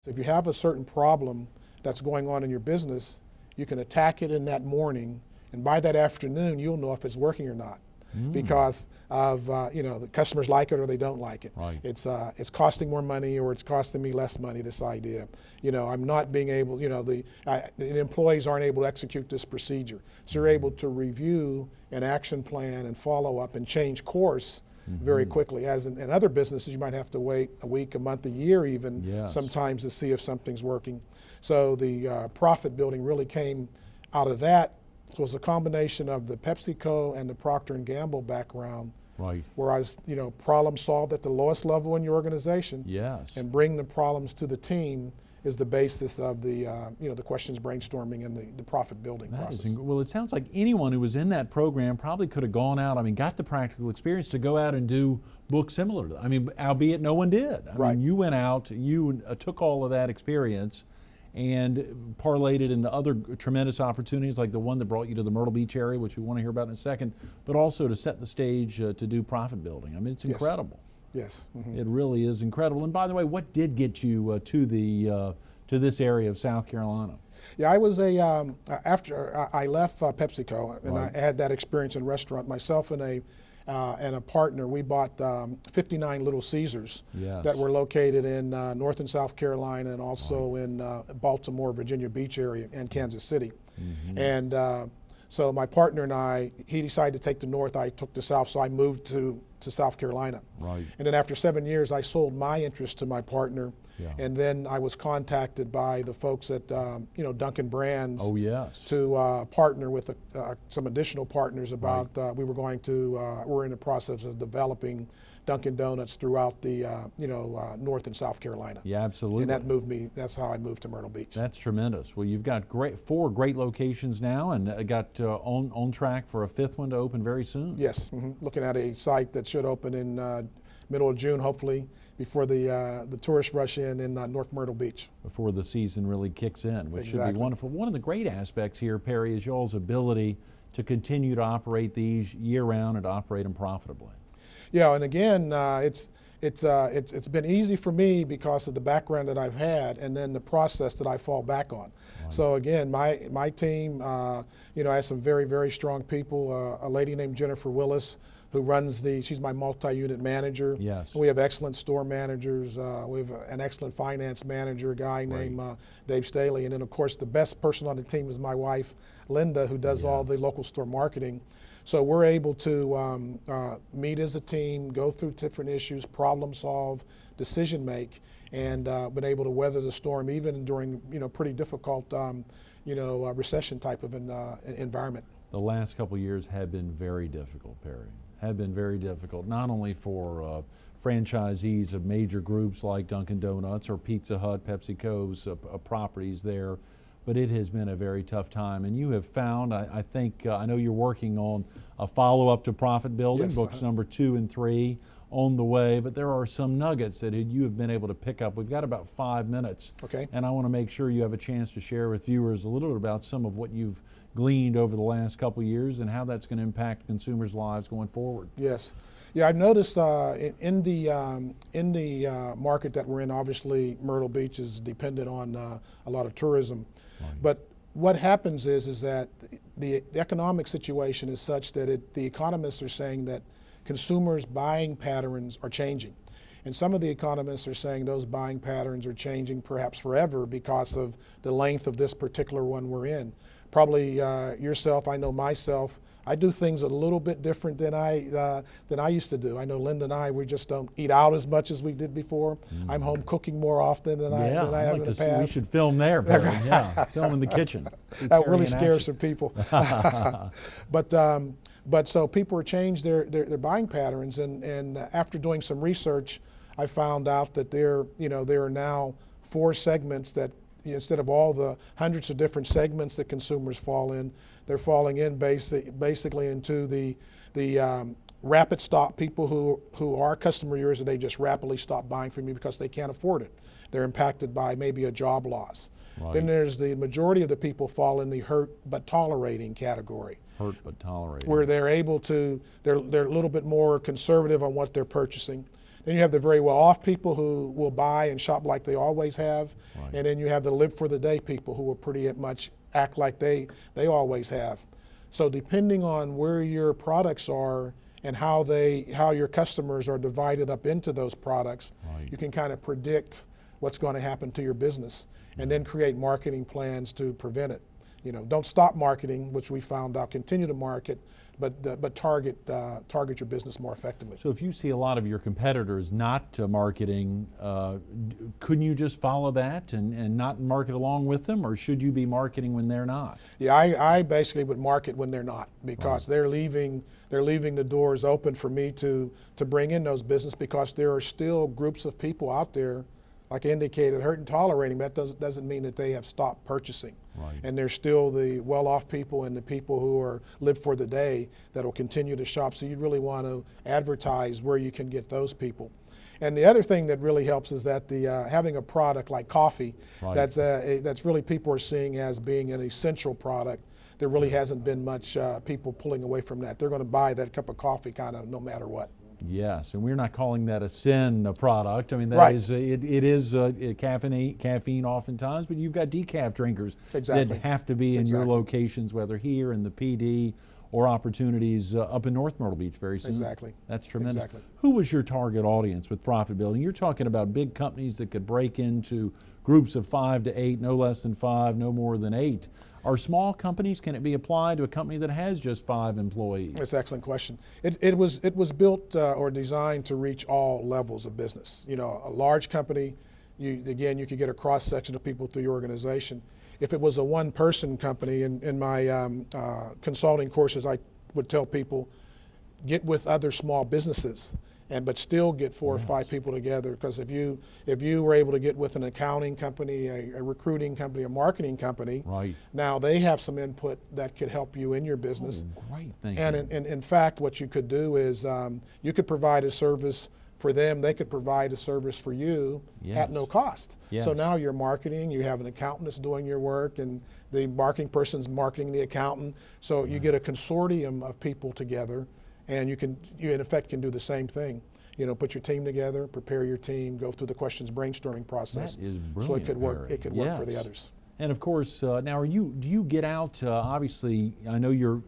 So if you have a certain problem that's going on in your business, you can attack it in that morning, and by that afternoon, you'll know if it's working or not. Because of the customers like it or they don't like it. Right. It's costing more money or it's costing me less money. This idea, I'm not being able. The employees aren't able to execute this procedure, so you're able to review an action plan and follow up and change course very quickly. As in other businesses, you might have to wait a week, a month, a year even sometimes to see if something's working. So the profit building really came out of that. It was a combination of the PepsiCo and the Procter & Gamble background, Right. where I was, problem solved at the lowest level in your organization. Yes. And bring the problems to the team is the basis of the, the questions brainstorming and the profit building process. Well, it sounds like anyone who was in that program probably could have gone out, got the practical experience to go out and do books similar to that. Albeit no one did. Right. You went out, you took all of that experience and parlayed it into other tremendous opportunities like the one that brought you to the Myrtle Beach area, which we want to hear about in a second, but also to set the stage to do profit building. It's incredible. Yes. It really is incredible. And by the way, what did get you to this area of South Carolina? Yeah, I was after I left PepsiCo, and Right. I had that experience in restaurant. Myself and a partner, we bought 59 Little Caesars Yes. that were located in North and South Carolina, and also in Baltimore, Virginia Beach area, and Kansas City. And so my partner and I, he decided to take the North, I took the South, so I moved to South Carolina. Right. And then after 7 years, I sold my interest to my partner. Yeah. And then I was contacted by the folks at Dunkin' Brands Oh, yes. to partner with some additional partners about we're in the process of developing Dunkin' Donuts throughout the North and South Carolina. Yeah, absolutely. And that's how I moved to Myrtle Beach. That's tremendous. Well, you've got four great locations now, and got on track for a fifth one to open very soon. Yes, looking at a site that should open in middle of June, hopefully, before the tourists rush in North Myrtle Beach. Before the season really kicks in, which should Exactly. be wonderful. One of the great aspects here, Perry, is y'all's ability to continue to operate these year-round and to operate them profitably. Yeah, and again, it's been easy for me because of the background that I've had, and then the process that I fall back on. Right. So again, my team, has some very, very strong people. A lady named Jennifer Willis, who runs she's my multi-unit manager. Yes. We have excellent store managers. We have an excellent finance manager, a guy named Dave Staley. And then of course the best person on the team is my wife, Linda, who does all the local store marketing. So we're able to meet as a team, go through different issues, problem solve, decision make, and been able to weather the storm even during pretty difficult recession type of environment. The last couple of years have been very difficult, Perry. Have been very difficult, not only for franchisees of major groups like Dunkin' Donuts or Pizza Hut, PepsiCo's properties there, but it has been a very tough time. And you have found, I think, I know you're working on a follow-up to Profit Building, Yes, books number 2 and 3 on the way, but there are some nuggets that you have been able to pick up. We've got about 5 minutes. Okay. And I want to make sure you have a chance to share with viewers a little bit about some of what you've gleaned over the last couple of years and how that's going to impact consumers' lives going forward. Yes. Yeah, I've noticed in the market that we're in, obviously Myrtle Beach is dependent on a lot of tourism. Right. But what happens is that the economic situation is such that the economists are saying that consumers' buying patterns are changing. And some of the economists are saying those buying patterns are changing perhaps forever because of the length of this particular one we're in. Probably yourself, I know myself, I do things a little bit different than I used to do. I know Linda and I, we just don't eat out as much as we did before. I'm home cooking more often than I have in the past. We should film there, Perry. Yeah, film in the kitchen. That really scares some people. But so people are changed their buying patterns, and after doing some research, I found out that there are now 4 segments that instead of all the hundreds of different segments that consumers fall in, they're falling in basically into the rapid stop people who are customer yours and they just rapidly stop buying from you because they can't afford it. They're impacted by maybe a job loss. Right. Then there's the majority of the people fall in the hurt but tolerating category. Hurt but tolerating. Where they're able to, they're a little bit more conservative on what they're purchasing. Then you have the very well-off people who will buy and shop like they always have. Right. And then you have the live-for-the-day people who will pretty much act like they always have. So depending on where your products are and how your customers are divided up into those products, Right. you can kind of predict what's going to happen to your business and then create marketing plans to prevent it. You know, don't stop marketing, which we found out, continue to market, but target your business more effectively. So if you see a lot of your competitors not marketing, couldn't you just follow that and not market along with them, or should you be marketing when they're not? Yeah, I basically would market when they're not, because they're leaving the doors open for me to bring in those business, because there are still groups of people out there, like I indicated, hurt and tolerating. That doesn't mean that they have stopped purchasing. Right. And there's still the well-off people and the people who live for the day that will continue to shop. So you really want to advertise where you can get those people. And the other thing that really helps is that having a product like coffee, Right. that's really people are seeing as being an essential product. There really hasn't been much people pulling away from that. They're going to buy that cup of coffee kind of no matter what. Yes, and we're not calling that a sin product. I mean, that Right. is it is caffeine oftentimes, but you've got decaf drinkers Exactly. that have to be in your Exactly. locations, whether here in the PD or opportunities up in North Myrtle Beach very soon. Exactly. That's tremendous. Exactly. Who was your target audience with profit building? You're talking about big companies that could break into groups of 5 to 8, no less than 5, no more than 8. Are small companies, can it be applied to a company that has just 5 employees? That's an excellent question. It was built or designed to reach all levels of business. You know, a large company, you could get a cross section of people through your organization. If it was a one-person company, in my consulting courses, I would tell people, get with other small businesses, but still get 4 or 5 people together. Because if you were able to get with an accounting company, a recruiting company, a marketing company, Right. now they have some input that could help you in your business. Oh, great thinking. And in fact, what you could do is you could provide a service for them, they could provide a service for you at no cost. Yes. So now you're marketing, you have an accountant that's doing your work, and the marketing person's marketing the accountant. So you get a consortium of people together, and you in effect can do the same thing. You know, put your team together, prepare your team, go through the questions brainstorming process. That is brilliant, so it could work. Barry. It could work for the Yes. others. And of course, now do you get out, obviously, I know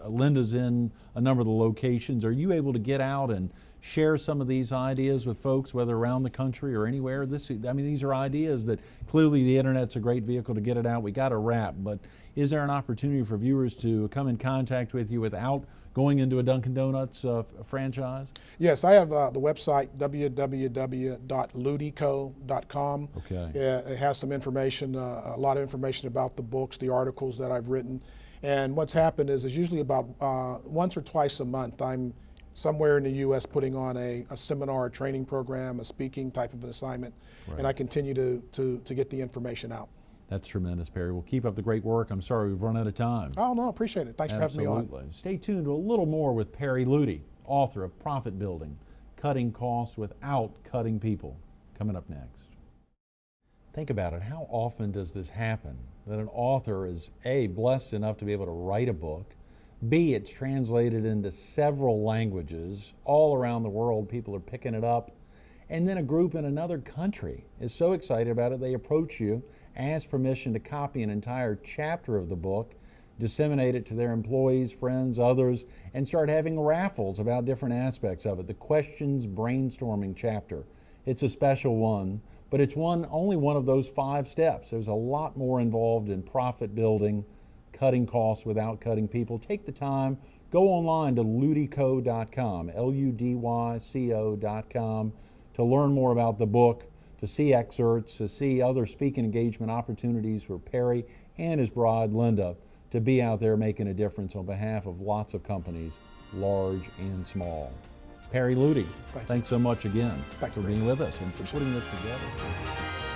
Linda's in a number of the locations. Are you able to get out and share some of these ideas with folks, whether around the country or anywhere? These are ideas that clearly the internet's a great vehicle to get it out. We got to wrap, but is there an opportunity for viewers to come in contact with you without going into a Dunkin' Donuts franchise? Yes, I have the website www.ludyco.com. Okay. It has some information, a lot of information about the books, the articles that I've written. And what's happened is usually about once or twice a month, I'm somewhere in the U.S. putting on a seminar, a training program, a speaking type of an assignment, Right. and I continue to get the information out. That's tremendous, Perry. Well, keep up the great work. I'm sorry we've run out of time. Oh, no, appreciate it. Thanks for having me on. Absolutely. Stay tuned to a little more with Perry Ludy, author of Profit Building, Cutting Costs Without Cutting People, coming up next. Think about it. How often does this happen? That an author is A, blessed enough to be able to write a book, B, it's translated into several languages all around the world. People are picking it up. And then a group in another country is so excited about it, they approach you, ask permission to copy an entire chapter of the book, disseminate it to their employees, friends, others, and start having raffles about different aspects of it. The questions brainstorming chapter. It's a special one, but it's only one of those 5 steps. There's a lot more involved in profit building, cutting costs without cutting people. Take the time, go online to ludyco.com, LUDYCO.com, to learn more about the book, to see excerpts, to see other speaking engagement opportunities for Perry and his bride, Linda, to be out there making a difference on behalf of lots of companies, large and small. Perry Ludy, thanks so much again Thank you, for being with us and for putting this together.